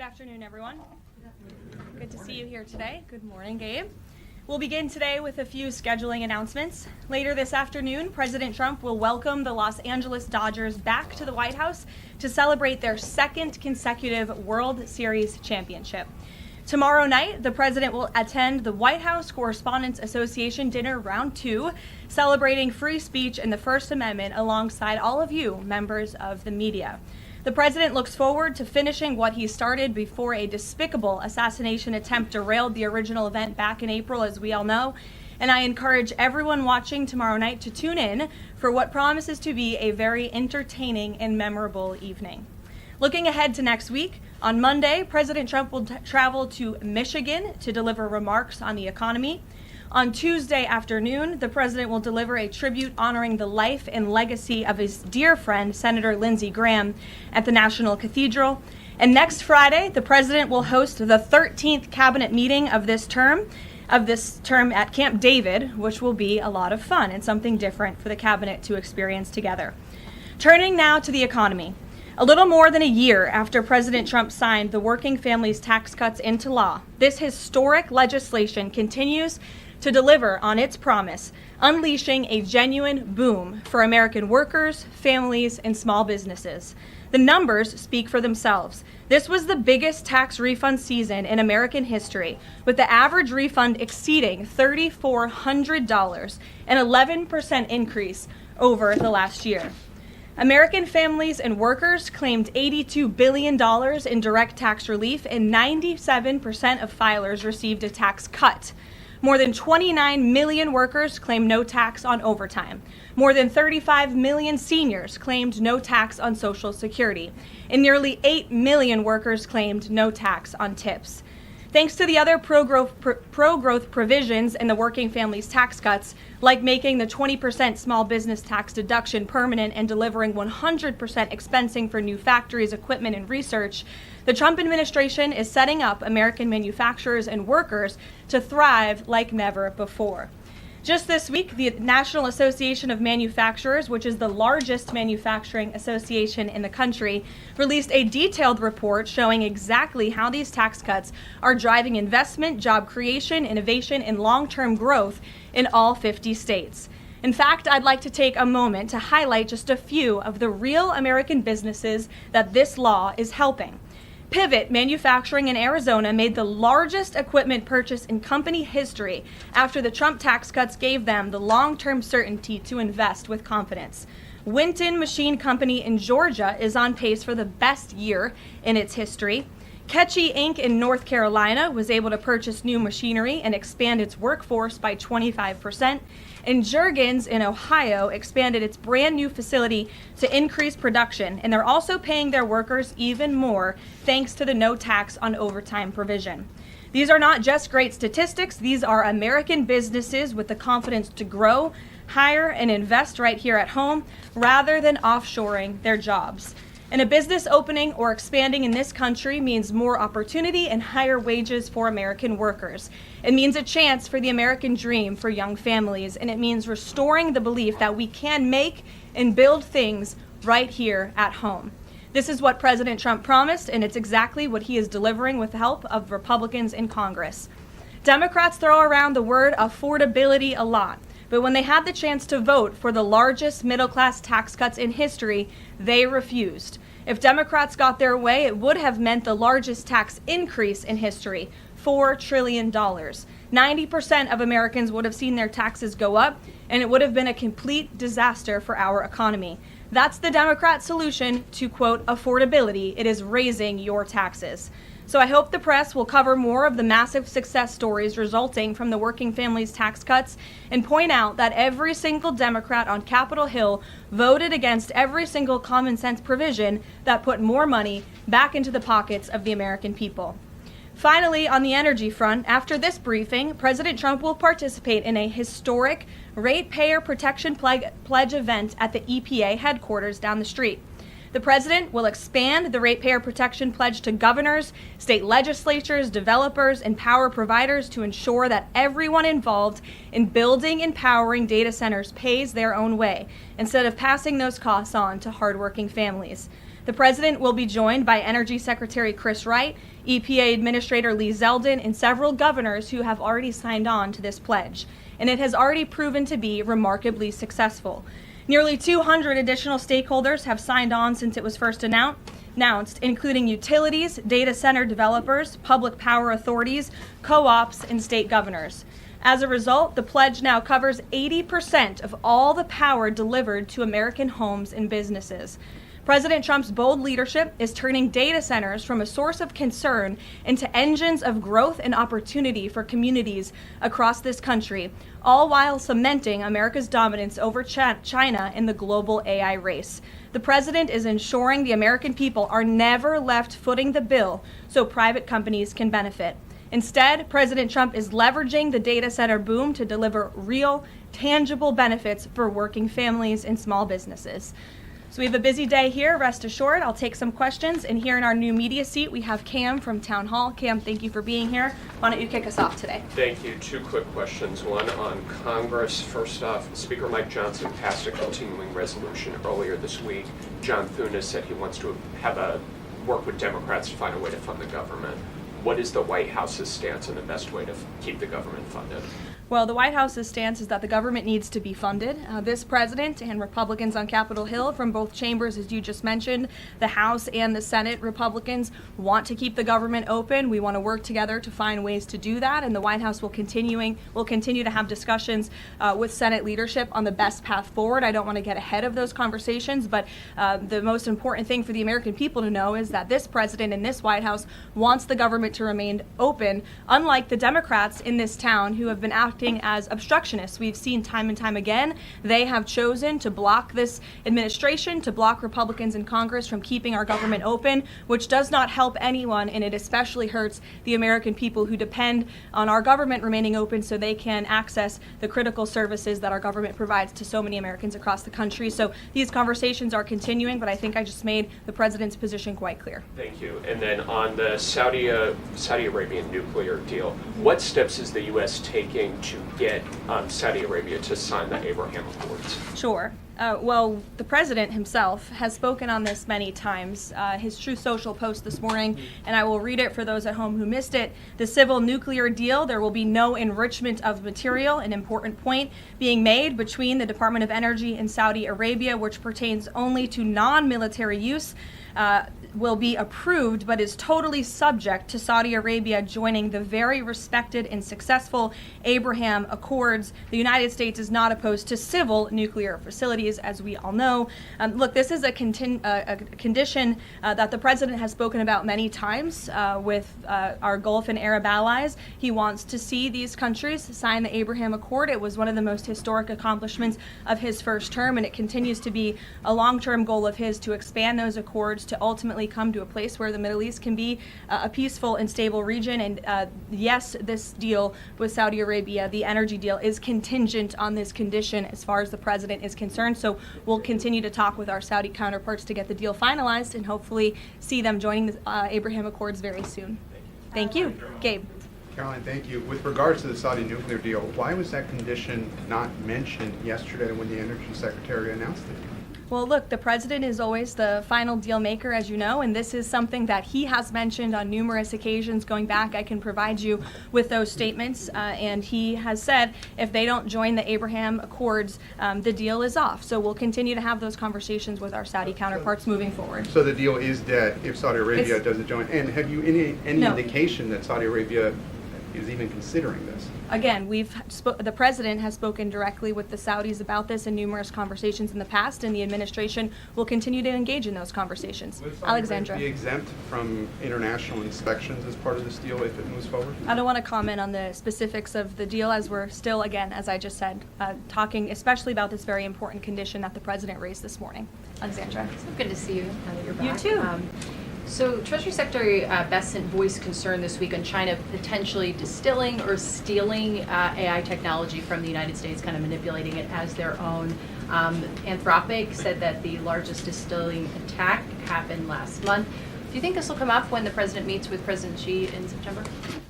afternoon, everyone. Good to see you here today. Good morning, Gabe. We'll begin today with a few scheduling announcements. Later this afternoon, President Trump will welcome the Los Angeles Dodgers back to the White House to celebrate their second consecutive World Series championship. Tomorrow night, the president will attend the White House Correspondents Association Dinner Round 2, celebrating free speech and the First Amendment alongside all of you, members of the media. The president looks forward to finishing what he started before a despicable assassination attempt derailed the original event back in April, as we all know. And I encourage everyone watching tomorrow night to tune in for what promises to be a very entertaining and memorable evening. Looking ahead to next week, on Monday, President Trump will travel to Michigan to deliver remarks on the economy. On Tuesday afternoon, the president will deliver a tribute honoring the life and legacy of his dear friend, Senator Lindsey Graham, at the National Cathedral. And next Friday, the president will host the 13th cabinet meeting of this term at Camp David, which will be a lot of fun and something different for the cabinet to experience together. Turning now to the economy. A little more than a year after President Trump signed the Working Families Tax Cuts into law, this historic legislation continues to deliver on its promise, unleashing a genuine boom for American workers, families, and small businesses. The numbers speak for themselves. This was the biggest tax refund season in American history, with the average refund exceeding $3,400, an 11% increase over the last year. American families and workers claimed $82 billion in direct tax relief, and 97% of filers received a tax cut. More than 29 million workers claimed no tax on overtime. More than 35 million seniors claimed no tax on Social Security. And nearly 8 million workers claimed no tax on tips. Thanks to the other pro-growth provisions in the Working Families Tax Cuts, like making the 20% small business tax deduction permanent and delivering 100% expensing for new factories, equipment, and research, the Trump administration is setting up American manufacturers and workers to thrive like never before. Just this week, the National Association of Manufacturers, which is the largest manufacturing association in the country, released a detailed report showing exactly how these tax cuts are driving investment, job creation, innovation, and long-term growth in all 50 states. In fact, I'd like to take a moment to highlight just a few of the real American businesses that this law is helping. Pivot Manufacturing in Arizona made the largest equipment purchase in company history after the Trump tax cuts gave them the long-term certainty to invest with confidence. Winton Machine Company in Georgia is on pace for the best year in its history. Ketchy Inc. in North Carolina was able to purchase new machinery and expand its workforce by 25%. And Juergens in Ohio expanded its brand new facility to increase production, and they're also paying their workers even more thanks to the no tax on overtime provision. These are not just great statistics, these are American businesses with the confidence to grow, hire, and invest right here at home rather than offshoring their jobs. And a business opening or expanding in this country means more opportunity and higher wages for American workers. It means a chance for the American dream for young families, and it means restoring the belief that we can make and build things right here at home. This is what President Trump promised, and it's exactly what he is delivering with the help of Republicans in Congress. Democrats throw around the word affordability a lot. But when they had the chance to vote for the largest middle-class tax cuts in history, they refused. If Democrats got their way, it would have meant the largest tax increase in history, $4 trillion. 90% of Americans would have seen their taxes go up, and it would have been a complete disaster for our economy. That's the Democrat solution to, quote, affordability. It is raising your taxes. So I hope the press will cover more of the massive success stories resulting from the Working Families Tax Cuts and point out that every single Democrat on Capitol Hill voted against every single common sense provision that put more money back into the pockets of the American people. Finally, on the energy front, after this briefing, President Trump will participate in a historic ratepayer protection pledge event at the EPA headquarters down the street. The president will expand the ratepayer protection pledge to governors, state legislatures, developers, and power providers to ensure that everyone involved in building and powering data centers pays their own way, instead of passing those costs on to hardworking families. The president will be joined by Energy Secretary Chris Wright, EPA Administrator Lee Zeldin, and several governors who have already signed on to this pledge. And it has already proven to be remarkably successful. Nearly 200 additional stakeholders have signed on since it was first announced, including utilities, data center developers, public power authorities, co-ops, and state governors. As a result, the pledge now covers 80% of all the power delivered to American homes and businesses. President Trump's bold leadership is turning data centers from a source of concern into engines of growth and opportunity for communities across this country, all while cementing America's dominance over China in the global AI race. The president is ensuring the American people are never left footing the bill so private companies can benefit. Instead, President Trump is leveraging the data center boom to deliver real, tangible benefits for working families and small businesses. So we have a busy day here, rest assured. I'll take some questions. And here in our new media seat, we have Cam from Town Hall. Cam, thank you for being here. Why don't you kick us off today? Thank you. Two quick questions. One on Congress. First off, Speaker Mike Johnson passed a continuing resolution earlier this week. John Thune said he wants to work with Democrats to find a way to fund the government. What is the White House's stance on the best way to keep the government funded? Well, the White House's stance is that the government needs to be funded. This president and Republicans on Capitol Hill from both chambers, as you just mentioned, the House and the Senate Republicans want to keep the government open. We want to work together to find ways to do that, and the White House will continue to have discussions with Senate leadership on the best path forward. I don't want to get ahead of those conversations, but the most important thing for the American people to know is that this president and this White House wants the government to remain open, unlike the Democrats in this town who have been acting as obstructionists. We've seen time and time again, they have chosen to block this administration, to block Republicans in Congress from keeping our government open, which does not help anyone, and it especially hurts the American people who depend on our government remaining open so they can access the critical services that our government provides to so many Americans across the country. So these conversations are continuing, but I think I just made the president's position quite clear. Thank you. And then on the Saudi Arabian nuclear deal, what steps is the U.S. taking to get Saudi Arabia to sign the Abraham Accords? Sure. Well, the president himself has spoken on this many times. His Truth Social post this morning, and I will read it for those at home who missed it. The civil nuclear deal, there will be no enrichment of material, an important point being made between the Department of Energy and Saudi Arabia, which pertains only to non-military use. Will be approved, but is totally subject to Saudi Arabia joining the very respected and successful Abraham Accords. The United States is not opposed to civil nuclear facilities, as we all know. Look, this is a condition that the president has spoken about many times with our Gulf and Arab allies. He wants to see these countries sign the Abraham Accord. It was one of the most historic accomplishments of his first term, and it continues to be a long-term goal of his to expand those accords to ultimately come to a place where the Middle East can be a peaceful and stable region. And yes, this deal with Saudi Arabia, the energy deal, is contingent on this condition as far as the president is concerned. So we'll continue to talk with our Saudi counterparts to get the deal finalized and hopefully see them joining the Abraham Accords very soon. Thank you. Gabe. Karoline, thank you. With regards to the Saudi nuclear deal, why was that condition not mentioned yesterday when the Energy Secretary announced it? Well, look, the president is always the final deal maker, as you know, and this is something that he has mentioned on numerous occasions going back. I can provide you with those statements, and he has said if they don't join the Abraham Accords, the deal is off. So we'll continue to have those conversations with our Saudi counterparts moving forward. So the deal is dead if Saudi Arabia doesn't join. And have you any No. indication that Saudi Arabia is even considering this? Again, the president has spoken directly with the Saudis about this in numerous conversations in the past, and the administration will continue to engage in those conversations. Will Saudi Alexandra. Arabia be exempt from international inspections as part of this deal if it moves forward? I don't want to comment on the specifics of the deal, as we're still, again, as I just said, talking especially about this very important condition that the president raised this morning. Alexandra. So good to see you now that you're back. You too. So Treasury Secretary Bessent voiced concern this week on China potentially distilling or stealing AI technology from the United States, kind of manipulating it as their own. Anthropic said that the largest distilling attack happened last month. Do you think this will come up when the president meets with President Xi in September?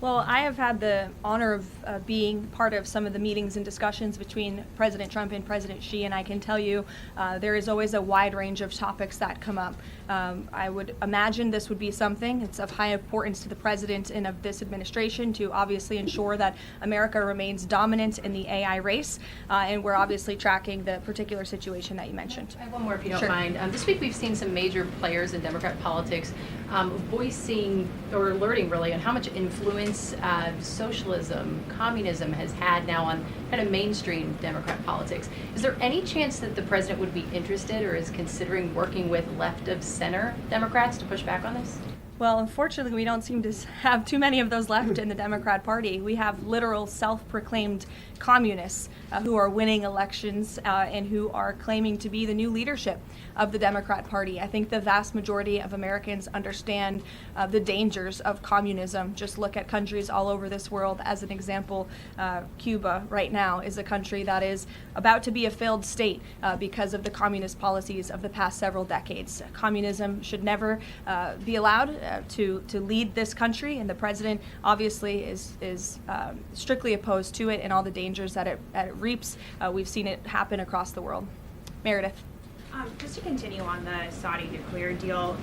Well, I have had the honor of being part of some of the meetings and discussions between President Trump and President Xi, and I can tell you there is always a wide range of topics that come up. I would imagine this would be something, it's of high importance to the president and of this administration to obviously ensure that America remains dominant in the AI race, and we're obviously tracking the particular situation that you mentioned. I have one more if you don't Sure. mind. This week we've seen some major players in Democrat politics voicing or alerting really on how much influence socialism, communism has had now on kind of mainstream Democrat politics. Is there any chance that the president would be interested or is considering working with left of center Democrats to push back on this? Well, unfortunately, we don't seem to have too many of those left in the Democrat Party. We have literal self-proclaimed communists who are winning elections and who are claiming to be the new leadership of the Democrat Party. I think the vast majority of Americans understand the dangers of communism. Just look at countries all over this world. As an example, Cuba right now is a country that is about to be a failed state because of the communist policies of the past several decades. Communism should never be allowed to lead this country, and the president obviously is strictly opposed to it and all the dangers that it reaps. We've seen it happen across the world. Meredith. Just to continue on the Saudi nuclear deal,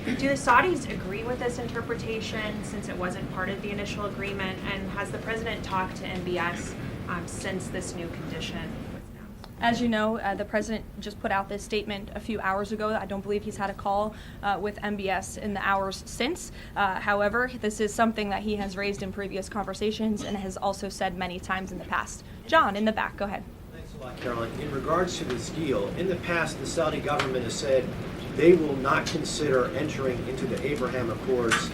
do the Saudis agree with this interpretation since it wasn't part of the initial agreement? And has the president talked to MBS since this new condition was announced? As you know, the president just put out this statement a few hours ago. I don't believe he's had a call with MBS in the hours since. However, this is something that he has raised in previous conversations and has also said many times in the past. John, in the back, go ahead. Thanks a lot, Caroline. In regards to this deal, in the past, the Saudi government has said they will not consider entering into the Abraham Accords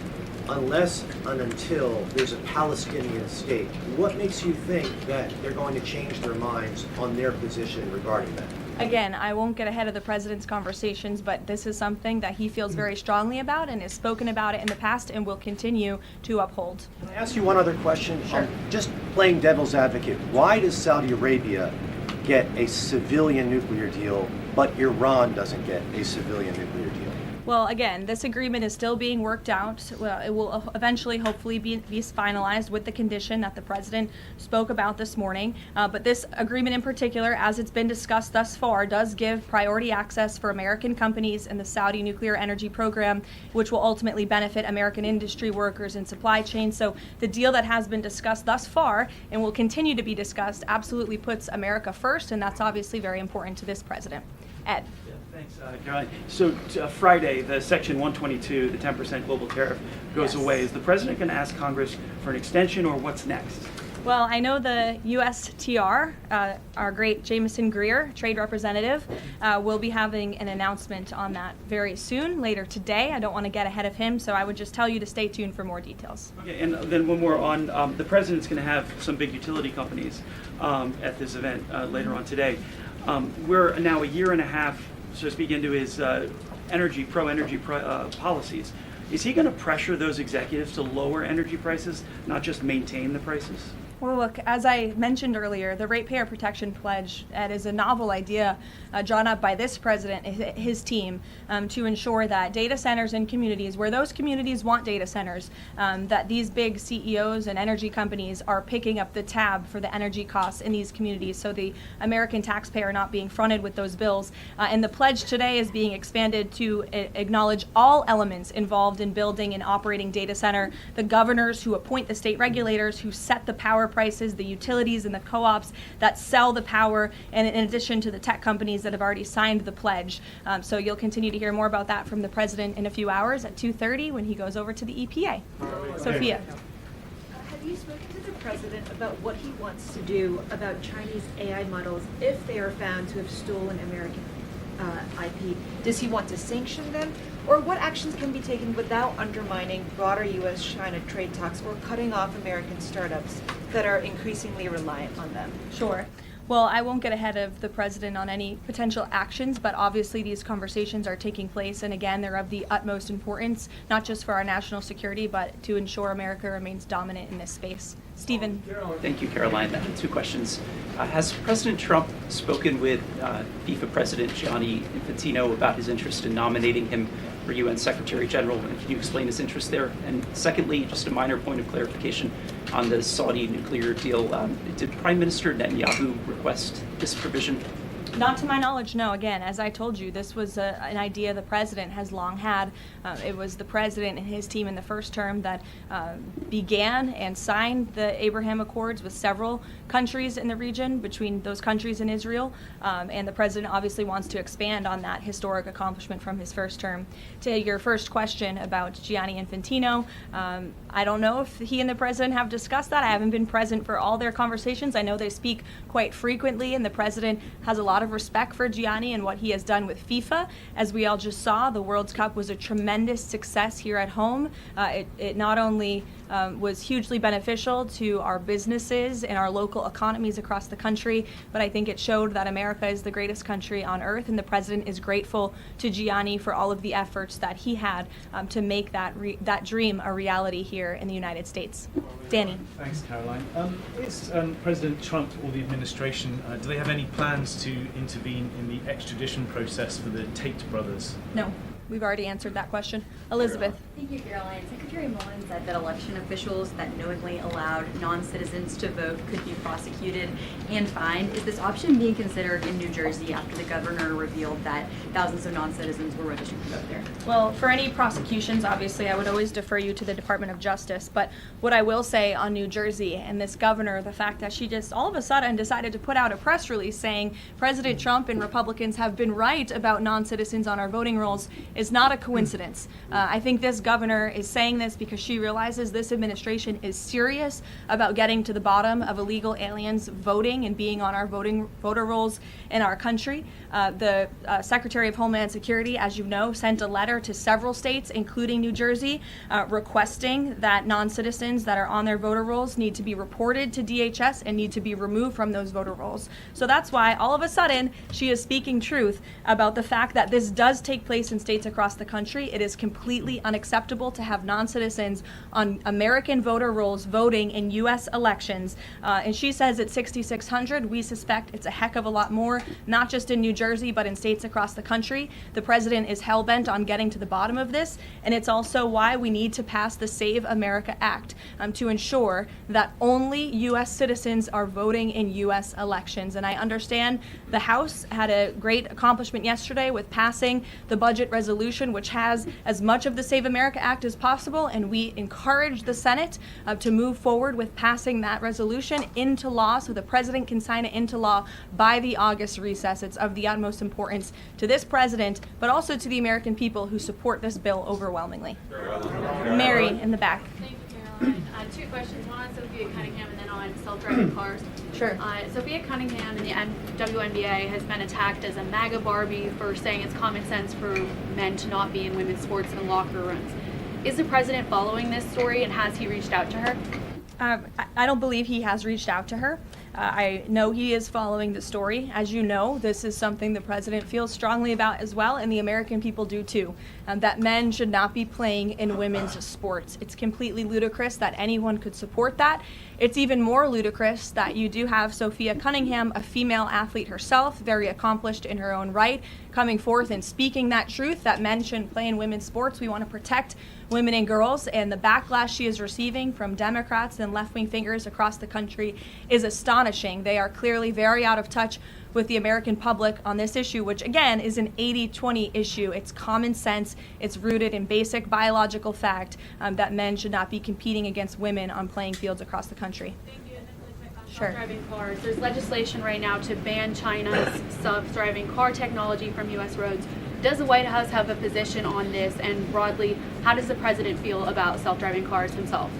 unless and until there's a Palestinian state. What makes you think that they're going to change their minds on their position regarding that? Again, I won't get ahead of the president's conversations, but this is something that he feels very strongly about and has spoken about it in the past and will continue to uphold. Can I ask you one other question? Sure. Just playing devil's advocate, why does Saudi Arabia get a civilian nuclear deal, but Iran doesn't get a civilian nuclear deal? Well, again, this agreement is still being worked out. Well, it will eventually, hopefully, be finalized with the condition that the president spoke about this morning. But this agreement in particular, as it's been discussed thus far, does give priority access for American companies in the Saudi nuclear energy program, which will ultimately benefit American industry workers and supply chains. So the deal that has been discussed thus far and will continue to be discussed absolutely puts America first, and that's obviously very important to this president. Ed. Thanks, Caroline. So Friday, the Section 122, the 10% global tariff, goes Yes. away. Is the president going to ask Congress for an extension, or what's next? Well, I know the USTR, our great Jameson Greer, trade representative, will be having an announcement on that very soon, later today. I don't want to get ahead of him, so I would just tell you to stay tuned for more details. Okay, and then one more on the president's going to have some big utility companies at this event later on today. We're now a year and a half, so to speak, into his pro-energy policies. Is he going to pressure those executives to lower energy prices, not just maintain the prices? Well, look, as I mentioned earlier, the Ratepayer Protection Pledge, that is a novel idea drawn up by this president, his team, to ensure that data centers in communities, where those communities want data centers, that these big CEOs and energy companies are picking up the tab for the energy costs in these communities, so the American taxpayer not being fronted with those bills. And the pledge today is being expanded to acknowledge all elements involved in building and operating data center, the governors who appoint the state regulators, who set the power prices, the utilities and the co-ops that sell the power, and in addition to the tech companies that have already signed the pledge. So you'll continue to hear more about that from the president in a few hours at 2:30 when he goes over to the EPA. Sophia. Have you spoken to the president about what he wants to do about Chinese AI models if they are found to have stolen American IP? Does he want to sanction them? Or what actions can be taken without undermining broader U.S.-China trade talks or cutting off American startups that are increasingly reliant on them? Sure. Well, I won't get ahead of the president on any potential actions, but obviously these conversations are taking place, and again, they're of the utmost importance, not just for our national security, but to ensure America remains dominant in this space. Stephen. Thank you, Caroline. Two questions. Has President Trump spoken with FIFA President Gianni Infantino about his interest in nominating him for UN Secretary General, and can you explain his interest there? And secondly, just a minor point of clarification on the Saudi nuclear deal. Did Prime Minister Netanyahu request this provision? Not to my knowledge, no. Again, as I told you, this was an idea the president has long had. It was the president and his team in the first term that began and signed the Abraham Accords with several countries in the region, between those countries and Israel. And the president obviously wants to expand on that historic accomplishment from his first term. To your first question about Gianni Infantino, I don't know if he and the president have discussed that. I haven't been present for all their conversations. I know they speak quite frequently, and the president has a lot of respect for Gianni and what he has done with FIFA. As we all just saw, the World Cup was a tremendous success here at home. It not only was hugely beneficial to our businesses and our local economies across the country, but I think it showed that America is the greatest country on earth, and the president is grateful to Gianni for all of the efforts that he had to make that dream a reality here in the United States. Danny. Thanks, Caroline. Is President Trump or the administration, do they have any plans to intervene in the extradition process for the Tate brothers? No. We've already answered that question. Elizabeth. Thank you, Caroline. Secretary Mullin said that election officials that knowingly allowed non-citizens to vote could be prosecuted and fined. Is this option being considered in New Jersey after the governor revealed that thousands of non-citizens were registered to vote there? Well, for any prosecutions, obviously, I would always defer you to the Department of Justice. But what I will say on New Jersey and this governor, the fact that she just all of a sudden decided to put out a press release saying President Trump and Republicans have been right about non-citizens on our voting rolls is not a coincidence. I think this governor is saying this because she realizes this administration is serious about getting to the bottom of illegal aliens voting and being on our voter rolls in our country. The Secretary of Homeland Security, as you know, sent a letter to several states, including New Jersey, requesting that non-citizens that are on their voter rolls need to be reported to DHS and need to be removed from those voter rolls. So that's why all of a sudden she is speaking truth about the fact that this does take place in states across the country. It is completely unacceptable to have non-citizens on American voter rolls voting in U.S. elections. And she says it's 6,600. We suspect it's a heck of a lot more, not just in New Jersey, but in states across the country. The president is hell-bent on getting to the bottom of this, and it's also why we need to pass the Save America Act to ensure that only U.S. citizens are voting in U.S. elections. And I understand the House had a great accomplishment yesterday with passing the budget resolution, which has as much of the Save America Act as possible, and we encourage the Senate to move forward with passing that resolution into law so the president can sign it into law by the August recess. It's of the utmost importance to this president, but also to the American people who support this bill overwhelmingly. Mary in the back. Thank you, Caroline. Two questions. One on Sophia Cunningham and then on self-driving cars. Sure. Sophia Cunningham in the WNBA has been attacked as a MAGA Barbie for saying it's common sense for men to not be in women's sports and locker rooms. Is the president following this story, and has he reached out to her? I don't believe he has reached out to her. I know he is following the story. As you know, this is something the president feels strongly about as well, and the American people do too, that men should not be playing in women's sports. It's completely ludicrous that anyone could support that. It's even more ludicrous that you do have Sophia Cunningham, a female athlete herself, very accomplished in her own right, coming forth and speaking that truth that men shouldn't play in women's sports. We want to protect women and girls, and the backlash she is receiving from Democrats and left-wing figures across the country is astonishing. They are clearly very out of touch with the American public on this issue, which again is an 80-20 issue. It's common sense. It's rooted in basic biological fact that men should not be competing against women on playing fields across the country. Thank you. And then really quick on Sure. self-driving cars. There's legislation right now to ban China's self-driving car technology from U.S. roads. Does the White House have a position on this? And broadly, how does the president feel about self-driving cars himself?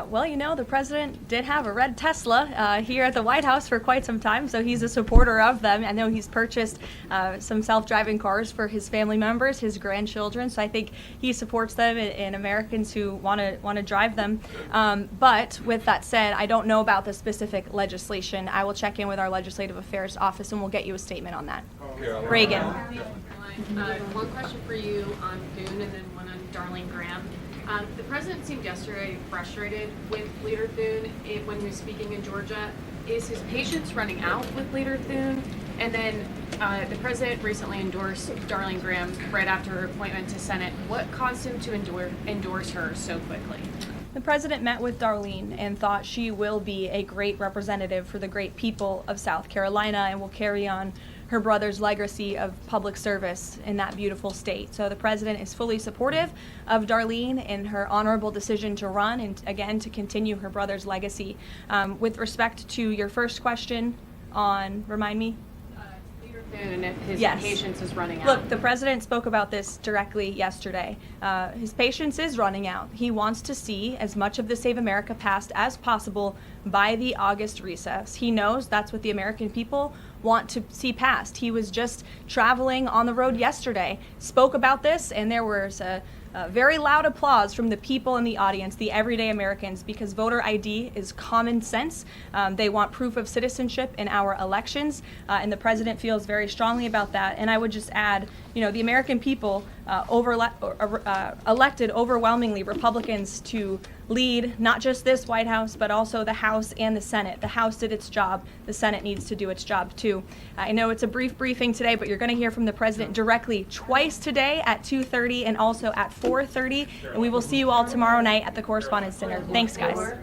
Well, you know, the president did have a red Tesla here at the White House for quite some time, so he's a supporter of them. I know he's purchased some self-driving cars for his family members, his grandchildren, so I think he supports them and Americans who want to drive them. But with that said, I don't know about the specific legislation. I will check in with our Legislative Affairs Office and we'll get you a statement on that. Reagan. One question for you on Thune and then one on Darlene Graham. The president seemed yesterday frustrated with Leader Thune when he was speaking in Georgia. Is his patience running out with Leader Thune? And then the president recently endorsed Darlene Graham right after her appointment to Senate. What caused him to endorse her so quickly? The president met with Darlene and thought she will be a great representative for the great people of South Carolina and will carry on her brother's legacy of public service in that beautiful state. So the president is fully supportive of Darlene in her honorable decision to run and, again, to continue her brother's legacy. With respect to your first question on, remind me? And if his Yes. patience is running out. Look, the president spoke about this directly yesterday. His patience is running out. He wants to see as much of the Save America passed as possible by the August recess. He knows that's what the American people want to see passed. He was just traveling on the road yesterday, spoke about this, and there was a very loud applause from the people in the audience, the everyday Americans, because voter ID is common sense. They want proof of citizenship in our elections, and the president feels very strongly about that. And I would just add, the American people elected overwhelmingly Republicans to lead not just this White House, but also the House and the Senate. The House did its job. The Senate needs to do its job too. I know it's a brief briefing today, but you're going to hear from the president directly twice today at 2:30 and also at 4:30. And we will see you all tomorrow night at the Correspondents' Dinner. Thanks, guys.